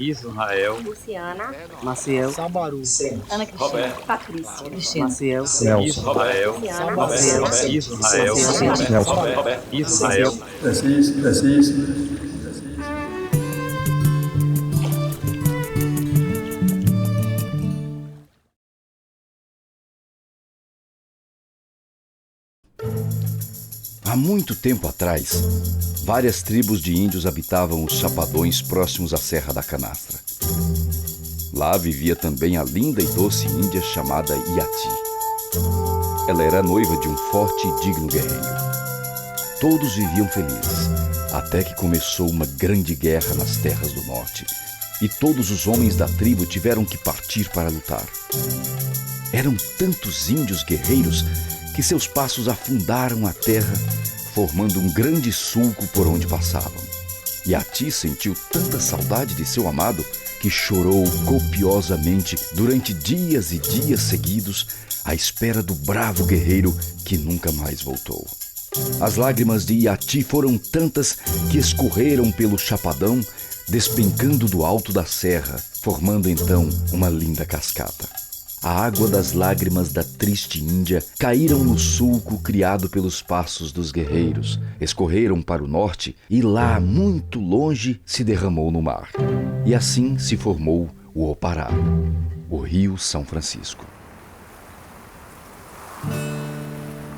Israel, Luciana, Maciel, Sabaru, Ana Cristina, Roberto, Patrícia, Cristina, Maciel, Israel, Luciana, Maciel, Israel, Israel, Preciso. Há muito tempo atrás, várias tribos de índios habitavam os chapadões próximos à Serra da Canastra. Lá vivia também a linda e doce índia chamada Iati. Ela era noiva de um forte e digno guerreiro. Todos viviam felizes, até que começou uma grande guerra nas terras do norte, e todos os homens da tribo tiveram que partir para lutar. Eram tantos índios guerreiros que seus passos afundaram a terra, formando um grande sulco por onde passavam. Iati sentiu tanta saudade de seu amado que chorou copiosamente durante dias e dias seguidos à espera do bravo guerreiro que nunca mais voltou. As lágrimas de Iati foram tantas que escorreram pelo chapadão, despencando do alto da serra, formando então uma linda cascata. A água das lágrimas da triste Índia caíram no sulco criado pelos passos dos guerreiros, escorreram para o norte e lá, muito longe, se derramou no mar. E assim se formou o Opará, o Rio São Francisco.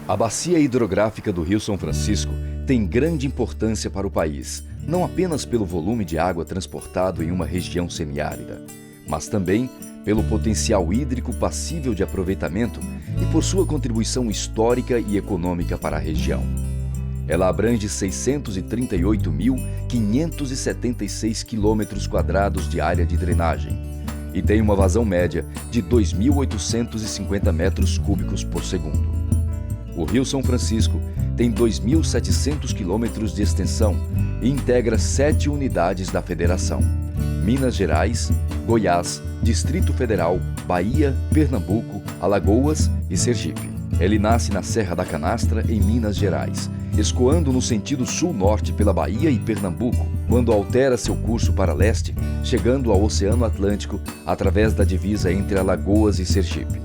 A bacia hidrográfica do Rio São Francisco tem grande importância para o país, não apenas pelo volume de água transportado em uma região semiárida, mas também pelo potencial hídrico passível de aproveitamento e por sua contribuição histórica e econômica para a região. Ela abrange 638.576 km² de área de drenagem e tem uma vazão média de 2.850 metros cúbicos por segundo. O Rio São Francisco tem 2.700 quilômetros de extensão e integra 7 unidades da federação: Minas Gerais, Goiás, Distrito Federal, Bahia, Pernambuco, Alagoas e Sergipe. Ele nasce na Serra da Canastra, em Minas Gerais, escoando no sentido sul-norte pela Bahia e Pernambuco, quando altera seu curso para leste, chegando ao Oceano Atlântico através da divisa entre Alagoas e Sergipe.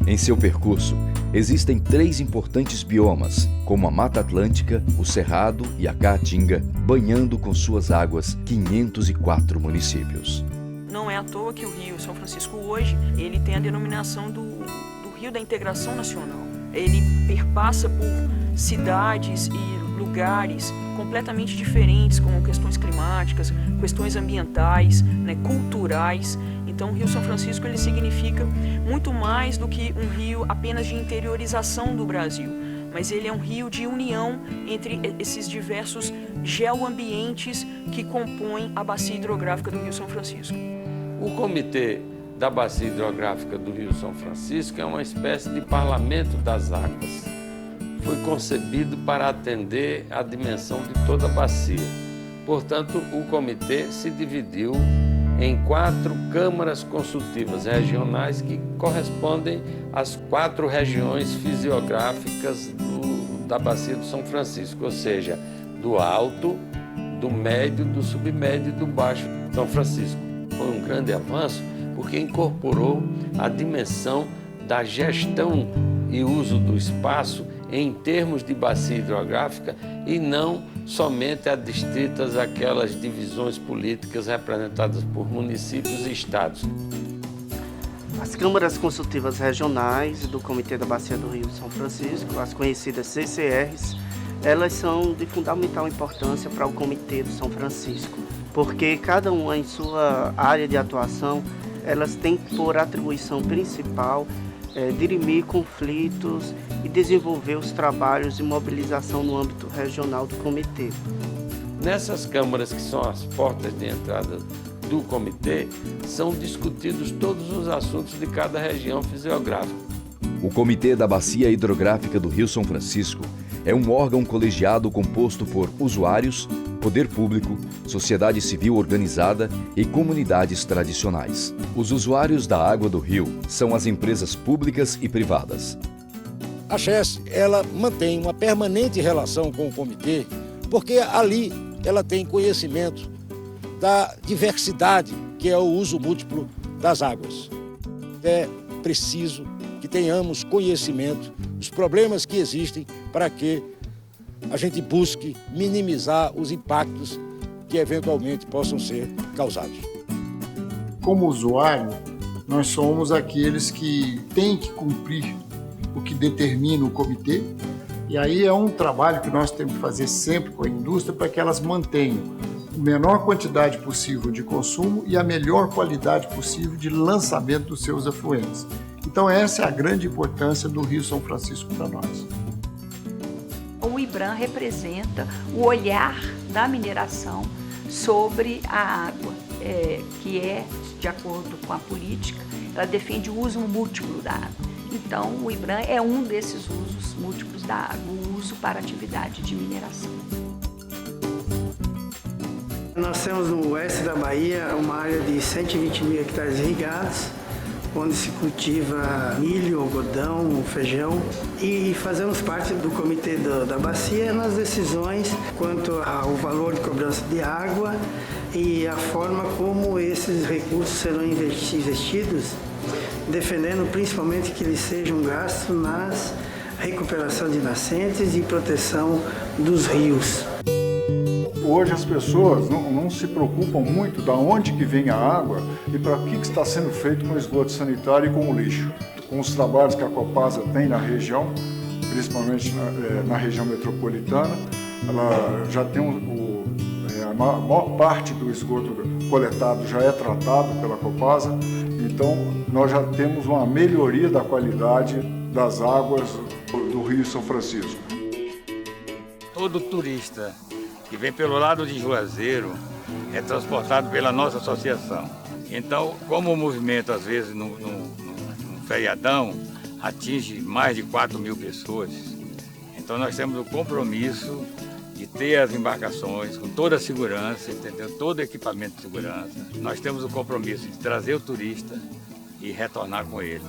Em seu percurso, existem 3 importantes biomas, como a Mata Atlântica, o Cerrado e a Caatinga, banhando com suas águas 504 municípios. Não é à toa que o Rio São Francisco hoje ele tem a denominação do Rio da Integração Nacional. Ele perpassa por cidades e lugares completamente diferentes, como questões climáticas, questões ambientais, culturais. Então o Rio São Francisco ele significa muito mais do que um rio apenas de interiorização do Brasil, mas ele é um rio de união entre esses diversos geoambientes que compõem a bacia hidrográfica do Rio São Francisco. O Comitê da Bacia Hidrográfica do Rio São Francisco é uma espécie de parlamento das águas. Foi concebido para atender à dimensão de toda a bacia. Portanto, o comitê se dividiu em 4 câmaras consultivas regionais que correspondem às 4 regiões fisiográficas da Bacia do São Francisco, ou seja, do Alto, do Médio, do Submédio e do Baixo São Francisco. Foi um grande avanço porque incorporou a dimensão da gestão e uso do espaço em termos de bacia hidrográfica e não somente adstritas àquelas divisões políticas representadas por municípios e estados. As câmaras consultivas regionais do Comitê da Bacia do Rio São Francisco, as conhecidas CCRs, elas são de fundamental importância para o Comitê do São Francisco, porque cada uma em sua área de atuação, elas têm por atribuição principal dirimir conflitos e desenvolver os trabalhos de mobilização no âmbito regional do comitê. Nessas câmaras, que são as portas de entrada do comitê, são discutidos todos os assuntos de cada região fisiográfica. O Comitê da Bacia Hidrográfica do Rio São Francisco é um órgão colegiado composto por usuários, poder público, sociedade civil organizada e comunidades tradicionais. Os usuários da água do rio são as empresas públicas e privadas. A CHESF, ela mantém uma permanente relação com o comitê, porque ali ela tem conhecimento da diversidade que é o uso múltiplo das águas. É preciso que tenhamos conhecimento dos problemas que existem para que a gente busque minimizar os impactos que eventualmente possam ser causados. Como usuário, nós somos aqueles que têm que cumprir o que determina o comitê, e aí é um trabalho que nós temos que fazer sempre com a indústria para que elas mantenham a menor quantidade possível de consumo e a melhor qualidade possível de lançamento dos seus afluentes. Então essa é a grande importância do Rio São Francisco para nós. O IBRAM representa o olhar da mineração sobre a água, que é, de acordo com a política, ela defende o uso múltiplo da água. Então, o IBRAM é um desses usos múltiplos da água, o uso para atividade de mineração. Nós temos no oeste da Bahia uma área de 120 mil hectares irrigados, onde se cultiva milho, algodão, feijão, e fazemos parte do comitê da bacia nas decisões quanto ao valor de cobrança de água e a forma como esses recursos serão investidos, defendendo principalmente que eles sejam gastos nas recuperação de nascentes e proteção dos rios. Hoje as pessoas não se preocupam muito de onde que vem a água e para que está sendo feito com o esgoto sanitário e com o lixo. Com os trabalhos que a Copasa tem na região, principalmente na região metropolitana, ela já tem a maior parte do esgoto coletado já é tratado pela Copasa, então nós já temos uma melhoria da qualidade das águas do Rio São Francisco. Todo turista que vem pelo lado de Juazeiro é transportado pela nossa associação. Então, como o movimento, às vezes, no feriadão, atinge mais de 4 mil pessoas, então nós temos o compromisso de ter as embarcações com toda a segurança, entendeu? Todo equipamento de segurança. Nós temos o compromisso de trazer o turista e retornar com ele.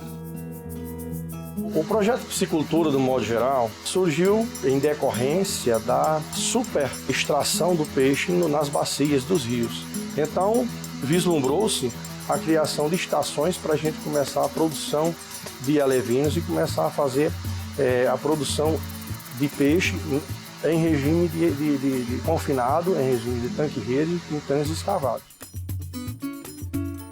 O projeto Piscicultura, do modo geral, surgiu em decorrência da super extração do peixe nas bacias dos rios. Então, vislumbrou-se a criação de estações para a gente começar a produção de alevinos e começar a fazer a produção de peixe em regime de confinado, em regime de tanque-rede e em tanques escavados.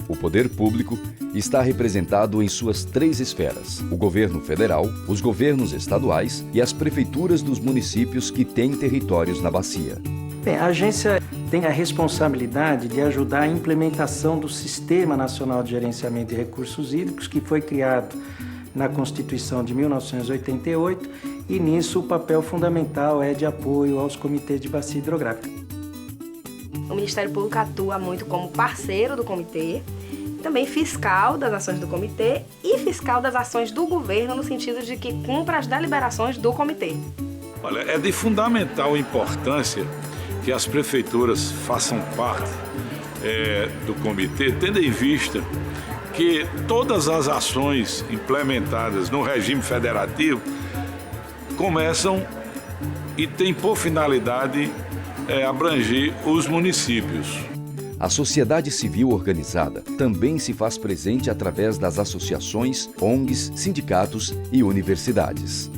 O poder público está representado em suas 3 esferas: o governo federal, os governos estaduais e as prefeituras dos municípios que têm territórios na bacia. Bem, a agência tem a responsabilidade de ajudar a implementação do Sistema Nacional de Gerenciamento de Recursos Hídricos, que foi criado na Constituição de 1988, e nisso o papel fundamental é de apoio aos comitês de bacia hidrográfica. O Ministério Público atua muito como parceiro do comitê, também fiscal das ações do comitê e fiscal das ações do governo, no sentido de que cumpra as deliberações do comitê. Olha, é de fundamental importância que as prefeituras façam parte do comitê, tendo em vista que todas as ações implementadas no regime federativo começam e têm por finalidade abranger os municípios. A sociedade civil organizada também se faz presente através das associações, ONGs, sindicatos e universidades.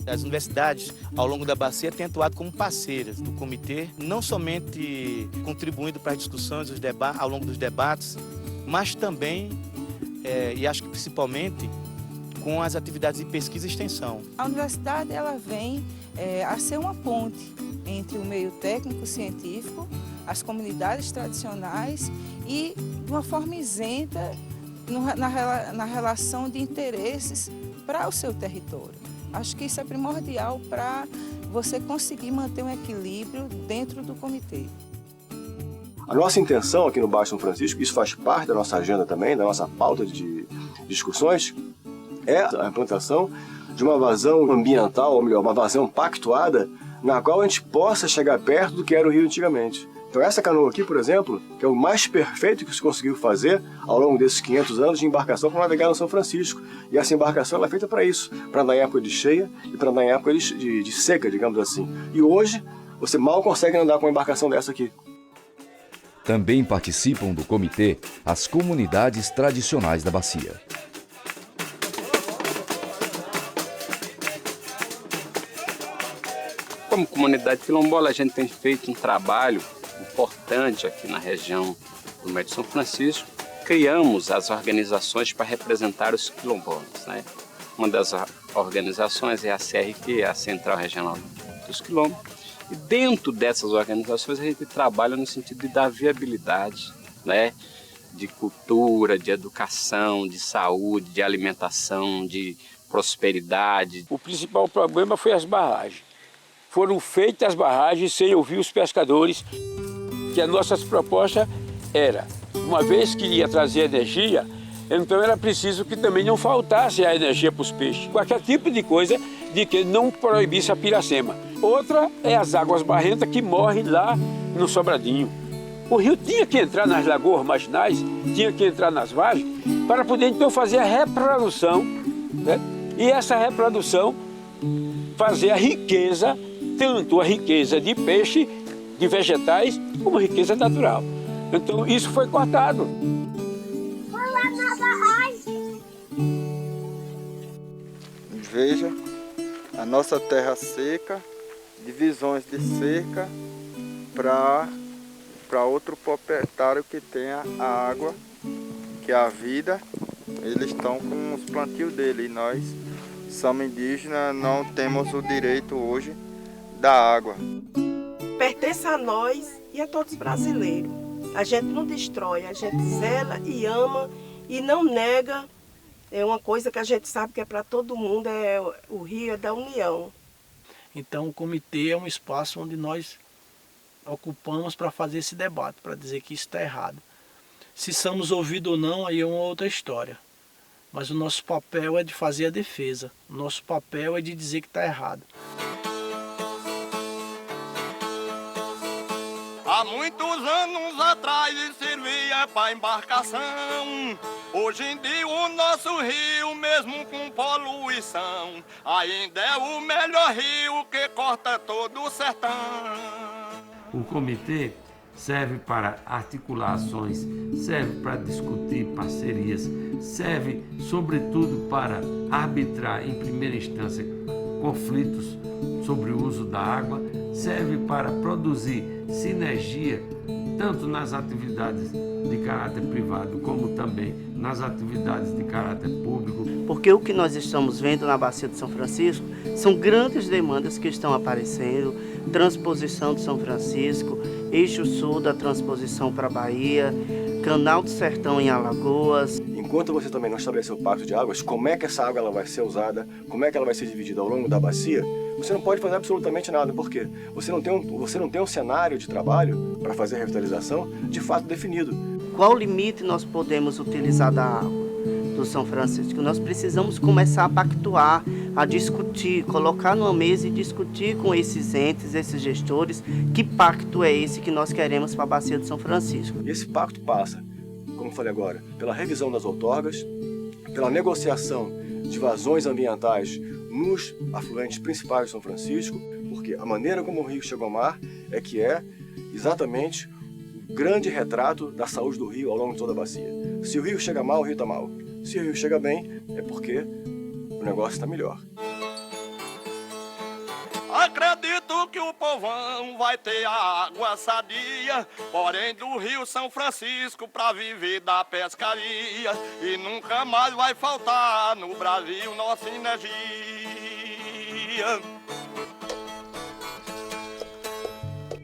As universidades, ao longo da bacia, têm atuado como parceiras do comitê, não somente contribuindo para as discussões ao longo dos debates, mas também, e acho que principalmente, com as atividades de pesquisa e extensão. A universidade ela vem a ser uma ponte entre o meio técnico-científico, as comunidades tradicionais e, de uma forma isenta, na relação de interesses para o seu território. Acho que isso é primordial para você conseguir manter um equilíbrio dentro do comitê. A nossa intenção aqui no Baixo São Francisco, isso faz parte da nossa agenda também, da nossa pauta de discussões, é a implantação de uma visão ambiental, ou melhor, uma visão pactuada, na qual a gente possa chegar perto do que era o Rio antigamente. Então essa canoa aqui, por exemplo, que é o mais perfeito que se conseguiu fazer ao longo desses 500 anos de embarcação para navegar no São Francisco. E essa embarcação ela é feita para isso, para andar em época de cheia e para andar em época de seca, digamos assim. E hoje, você mal consegue andar com uma embarcação dessa aqui. Também participam do comitê as comunidades tradicionais da bacia. Como comunidade quilombola, a gente tem feito um trabalho importante aqui na região do Médio São Francisco. Criamos as organizações para representar os quilombolas, né? Uma das organizações é a CRQ, a Central Regional dos Quilombos. E dentro dessas organizações a gente trabalha no sentido de dar viabilidade, né? De cultura, de educação, de saúde, de alimentação, de prosperidade. O principal problema foi as barragens. Foram feitas as barragens sem ouvir os pescadores, que a nossa proposta era, uma vez que ia trazer energia, então era preciso que também não faltasse a energia para os peixes. Qualquer tipo de coisa de que não proibisse a piracema. Outra é as águas barrentas que morrem lá no Sobradinho. O rio tinha que entrar nas lagoas marginais, tinha que entrar nas vargens, para poder então fazer a reprodução, né? E essa reprodução fazer a riqueza, tanto a riqueza de peixe, de vegetais, como a riqueza natural. Então isso foi cortado. Veja a nossa terra seca, divisões de cerca para outro proprietário que tenha a água, que é a vida. Eles estão com os plantios dele e nós, somos indígenas, não temos o direito hoje da água. Pertence a nós e a todos os brasileiros. A gente não destrói, a gente zela e ama e não nega. É uma coisa que a gente sabe que é para todo mundo, o rio é da união. Então o comitê é um espaço onde nós ocupamos para fazer esse debate, para dizer que isso está errado. Se somos ouvidos ou não, aí é uma outra história. Mas o nosso papel é de fazer a defesa. O nosso papel é de dizer que está errado. Há muitos anos atrás servia para embarcação. Hoje em dia o nosso rio, mesmo com poluição, ainda é o melhor rio que corta todo o sertão. O comitê serve para articular ações, serve para discutir parcerias, serve sobretudo para arbitrar em primeira instância conflitos sobre o uso da água, serve para produzir sinergia tanto nas atividades de caráter privado como também nas atividades de caráter público. Porque o que nós estamos vendo na Bacia de São Francisco são grandes demandas que estão aparecendo, transposição de São Francisco, eixo sul da transposição para a Bahia, canal do Sertão em Alagoas. Enquanto você também não estabeleceu o pacto de águas, como é que essa água ela vai ser usada, como é que ela vai ser dividida ao longo da bacia, você não pode fazer absolutamente nada. Por quê? Você não tem um cenário de trabalho para fazer a revitalização de fato definido. Qual limite nós podemos utilizar da água do São Francisco? Nós precisamos começar a pactuar, a discutir, colocar numa mesa e discutir com esses entes, esses gestores, que pacto é esse que nós queremos para a Bacia de São Francisco. E esse pacto passa, como eu falei agora, pela revisão das outorgas, pela negociação de vazões ambientais nos afluentes principais de São Francisco, porque a maneira como o rio chegou ao mar é que é exatamente o grande retrato da saúde do rio ao longo de toda a bacia. Se o rio chega mal, o rio está mal. Se o rio chega bem, é porque o negócio está melhor. Acredito que o povão vai ter água sadia, porém do Rio São Francisco para viver da pescaria, e nunca mais vai faltar no Brasil nossa energia.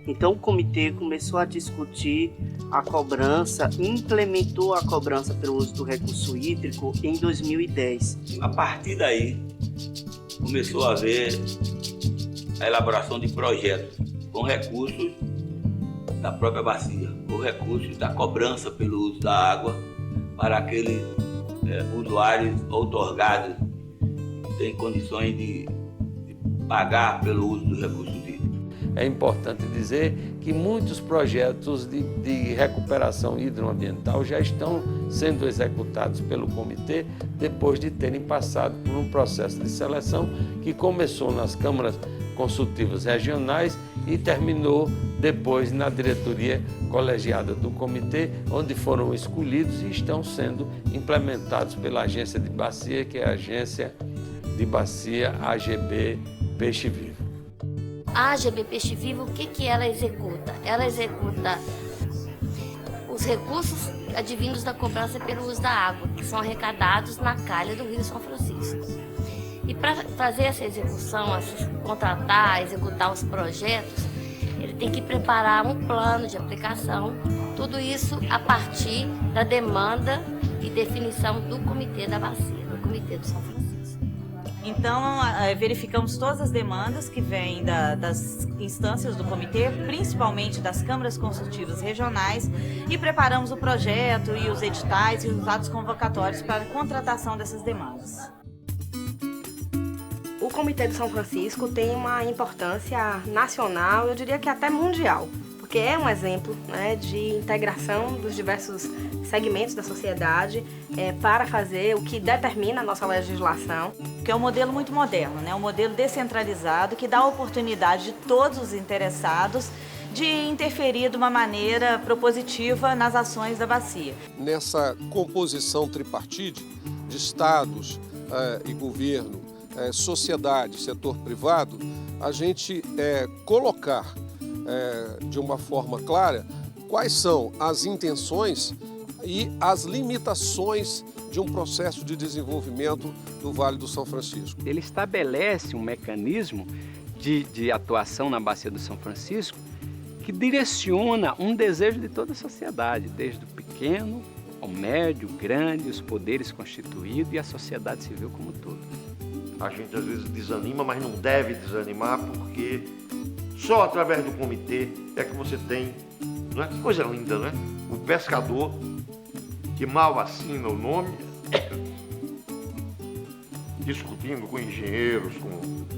Então o comitê começou a discutir a cobrança, implementou a cobrança pelo uso do recurso hídrico em 2010. A partir daí, começou a haver a elaboração de projetos com recursos da própria bacia, com recursos da cobrança pelo uso da água para aqueles usuários outorgados que têm condições de pagar pelo uso dos recursos hídricos. É importante dizer que muitos projetos de recuperação hidroambiental já estão sendo executados pelo comitê depois de terem passado por um processo de seleção que começou nas câmaras consultivas regionais e terminou depois na diretoria colegiada do comitê, onde foram escolhidos e estão sendo implementados pela agência de bacia, que é a agência de bacia AGB Peixe Vivo. A AGB Peixe Vivo, o que ela executa? Ela executa os recursos advindos da cobrança pelo uso da água, que são arrecadados na calha do Rio São Francisco. E para fazer essa execução, contratar, executar os projetos, ele tem que preparar um plano de aplicação, tudo isso a partir da demanda e definição do Comitê da Bacia, do Comitê do São Francisco. Então, verificamos todas as demandas que vêm das instâncias do comitê, principalmente das câmaras consultivas regionais, e preparamos o projeto e os editais e os atos convocatórios para a contratação dessas demandas. O Comitê do São Francisco tem uma importância nacional, eu diria que até mundial, porque é um exemplo, né, de integração dos diversos segmentos da sociedade para fazer o que determina a nossa legislação. Que é um modelo muito moderno, né? Um modelo descentralizado que dá a oportunidade de todos os interessados de interferir de uma maneira propositiva nas ações da bacia. Nessa composição tripartite de estados e governo, sociedade, setor privado, a gente colocar de uma forma clara quais são as intenções e as limitações de um processo de desenvolvimento do Vale do São Francisco. Ele estabelece um mecanismo de atuação na Bacia do São Francisco que direciona um desejo de toda a sociedade, desde o pequeno ao médio, grande, os poderes constituídos e a sociedade civil como um todo. A gente às vezes desanima, mas não deve desanimar, porque só através do comitê é que você tem, não é? Que coisa linda, não é? O pescador que mal assina o nome, discutindo com engenheiros,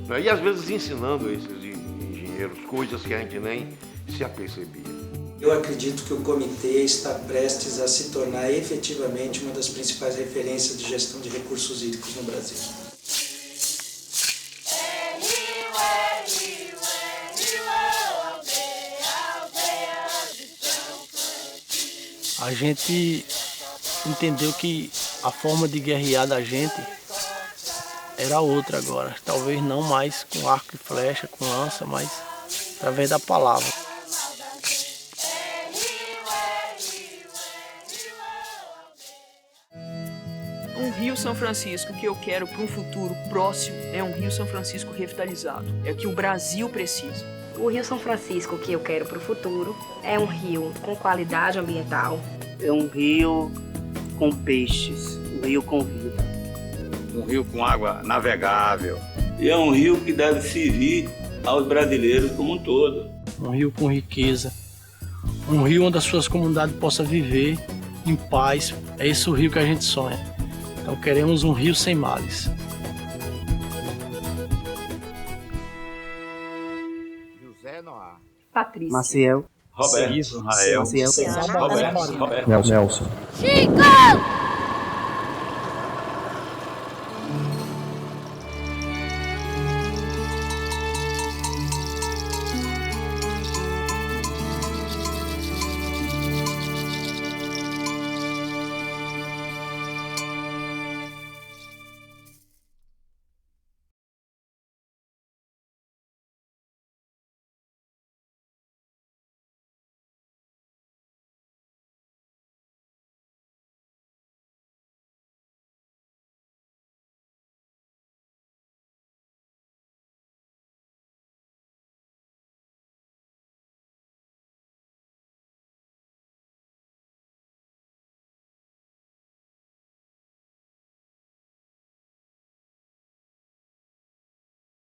né? E às vezes ensinando esses engenheiros coisas que a gente nem se apercebia. Eu acredito que o comitê está prestes a se tornar efetivamente uma das principais referências de gestão de recursos hídricos no Brasil. A gente entendeu que a forma de guerrear da gente era outra agora. Talvez não mais com arco e flecha, com lança, mas através da palavra. Um Rio São Francisco que eu quero para um futuro próximo é um Rio São Francisco revitalizado. É o que o Brasil precisa. O Rio São Francisco que eu quero para o futuro é um rio com qualidade ambiental. É um rio com peixes, um rio com vida. Um rio com água navegável. E é um rio que deve servir aos brasileiros como um todo. Um rio com riqueza. Um rio onde as suas comunidades possam viver em paz. É esse o rio que a gente sonha. Então queremos um rio sem males. Patrícia. Maciel. Roberto. Maciel. Roberto. Nelson. Chico!